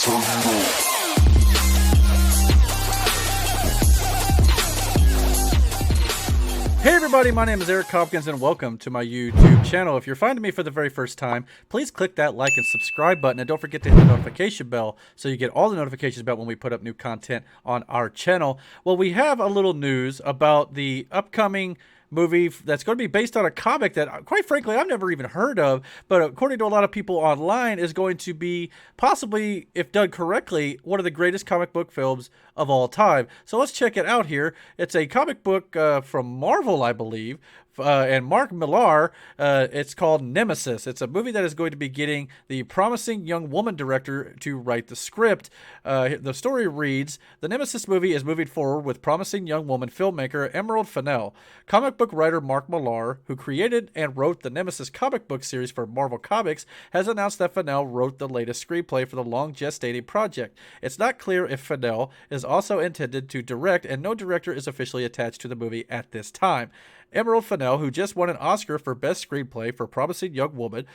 Hey everybody, my name is Eric Hopkins and welcome to my YouTube channel. If you're finding me for the very first time, please click that like and subscribe button and don't forget to hit the notification bell so you get all the notifications about when we put up new content on our channel. Well, we have a little news about the upcoming movie that's going to be based on a comic that, quite frankly, I've never even heard of, but according to a lot of people online, is going to be possibly, if done correctly, one of the greatest comic book films of all time. So let's check it out here. It's a comic book from Marvel, I believe, and Mark Millar. It's called Nemesis. It's a movie that is going to be getting the promising young woman director to write the script. The story reads, the Nemesis movie is moving forward with promising young woman filmmaker Emerald Fennell. Comic book writer Mark Millar, who created and wrote the Nemesis comic book series for Marvel Comics, has announced that Fennell wrote the latest screenplay for the long gestating project. It's not clear if Fennell is also intended to direct, and no director is officially attached to the movie at this time. Emerald Fennell, who just won an Oscar for Best Screenplay for Promising Young Woman,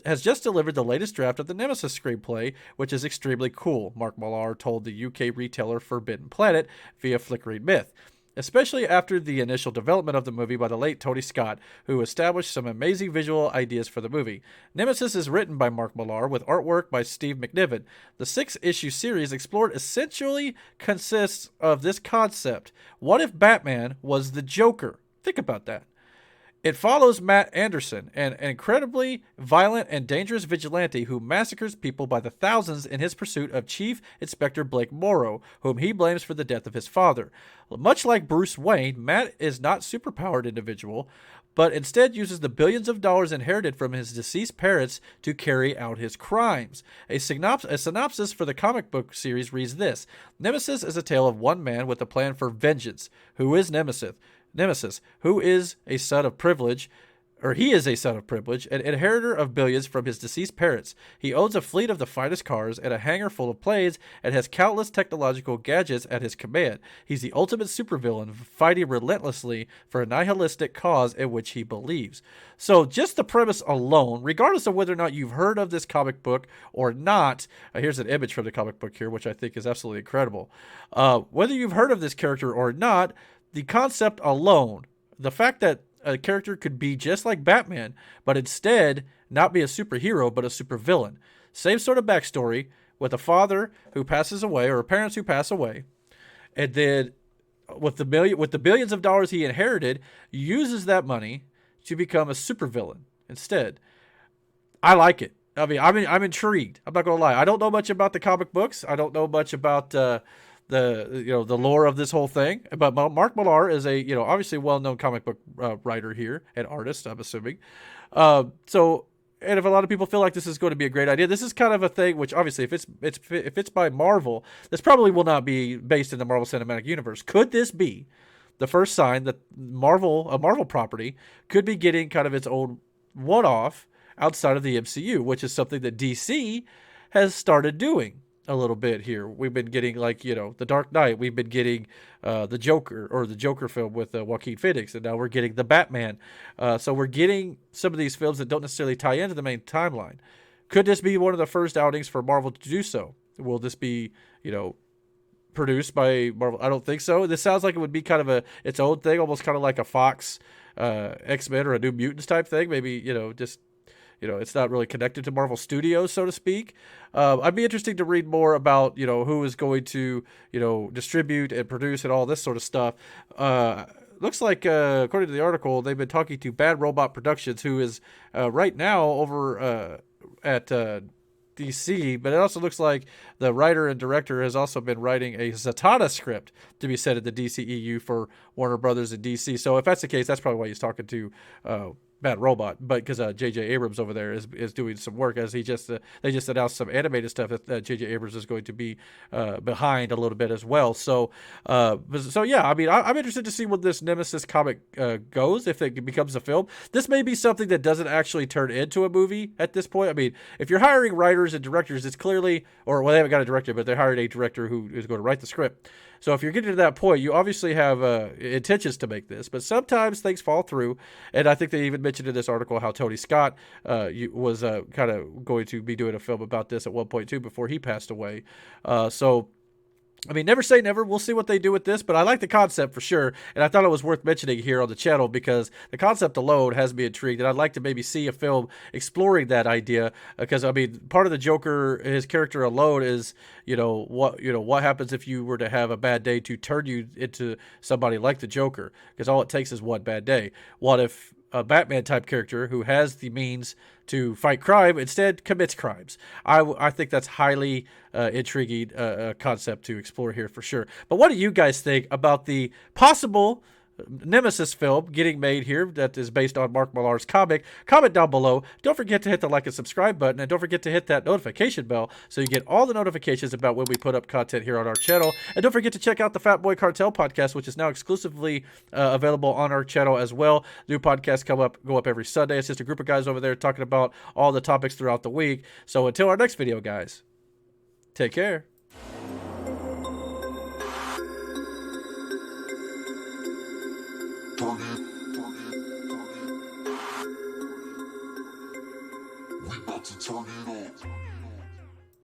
has just delivered the latest draft of the Nemesis screenplay, which is extremely cool, Mark Millar told the UK retailer Forbidden Planet via Flickering Myth. Especially after the initial development of the movie by the late Tony Scott, who established some amazing visual ideas for the movie. Nemesis is written by Mark Millar with artwork by Steve McNiven. The 6-issue series explored essentially consists of this concept. What if Batman was the Joker? Think about that. It follows Matt Anderson, an incredibly violent and dangerous vigilante who massacres people by the thousands in his pursuit of Chief Inspector Blake Morrow, whom he blames for the death of his father. Much like Bruce Wayne, Matt is not a superpowered individual, but instead uses the billions of dollars inherited from his deceased parents to carry out his crimes. A synopsis for the comic book series reads this. Nemesis is a tale of one man with a plan for vengeance. Who is Nemesis, who is a son of privilege, he is a son of privilege, an inheritor of billions from his deceased parents. He owns a fleet of the finest cars and a hangar full of planes and has countless technological gadgets at his command. He's the ultimate supervillain, fighting relentlessly for a nihilistic cause in which he believes. So just the premise alone, regardless of whether or not you've heard of this comic book or not, here's an image from the comic book here, which I think is absolutely incredible. Whether you've heard of this character or not, the concept alone, the fact that a character could be just like Batman, but instead not be a superhero, but a supervillain. Same sort of backstory with a father who passes away or parents who pass away. And then with the billions of dollars he inherited, uses that money to become a supervillain instead. I like it. I mean, I'm intrigued. I'm not going to lie. I don't know much about the comic books. I don't know much about the lore of this whole thing, but Mark Millar is a obviously well-known comic book writer here and artist, I'm assuming. And if a lot of people feel like this is going to be a great idea, this is kind of a thing which obviously if it's by Marvel, this probably will not be based in the Marvel Cinematic Universe. Could this be the first sign that a Marvel property could be getting kind of its own one-off outside of the MCU, which is something that DC has started doing a little bit here. We've been getting The Dark Knight. We've been getting the Joker film with Joaquin Phoenix, and now we're getting the Batman. So we're getting some of these films that don't necessarily tie into the main timeline. Could this be one of the first outings for Marvel to do so? Will this be, produced by Marvel? I don't think so. This sounds like it would be kind of its own thing, almost kind of like a Fox X-Men or a New Mutants type thing. Maybe, it's not really connected to Marvel Studios, so to speak. I'd be interested to read more about, who is going to, distribute and produce and all this sort of stuff. Looks like, according to the article, they've been talking to Bad Robot Productions, who is right now over at DC, but it also looks like the writer and director has also been writing a Zatanna script to be set at the DCEU for Warner Brothers and DC. So if that's the case, that's probably why he's talking to Bad Robot, but because J.J. Abrams over there is doing some work, as they just announced some animated stuff that J.J. Abrams is going to be behind a little bit as well. So yeah, I mean, I'm interested to see what this Nemesis comic goes, if it becomes a film. This may be something that doesn't actually turn into a movie at this point. I mean, if you're hiring writers and directors, it's clearly, or well, they haven't got a director, but they hired a director who is going to write the script. So if you're getting to that point, you obviously have intentions to make this, but sometimes things fall through. And I think they even mentioned in this article how Tony Scott was kind of going to be doing a film about this at one point too before he passed away. So I mean, never say never. We'll see what they do with this, but I like the concept for sure. And I thought it was worth mentioning here on the channel because the concept alone has me intrigued. And I'd like to maybe see a film exploring that idea because, I mean, part of the Joker, his character alone is, what happens if you were to have a bad day to turn you into somebody like the Joker? Because all it takes is one bad day. What if a Batman type character who has the means to fight crime instead commits crimes? I think that's highly intriguing concept to explore here for sure. But what do you guys think about the possible Nemesis film getting made here that is based on Mark Millar's comic? Comment down below. Don't forget to hit the like and subscribe button, and don't forget to hit that notification bell so you get all the notifications about when we put up content here on our channel. And don't forget to check out the Fat Boy Cartel podcast, which is now exclusively available on our channel as well. New podcasts go up every Sunday. It's just a group of guys over there talking about all the topics throughout the week. So until our next video, guys, take care. Target. We about to turn it on.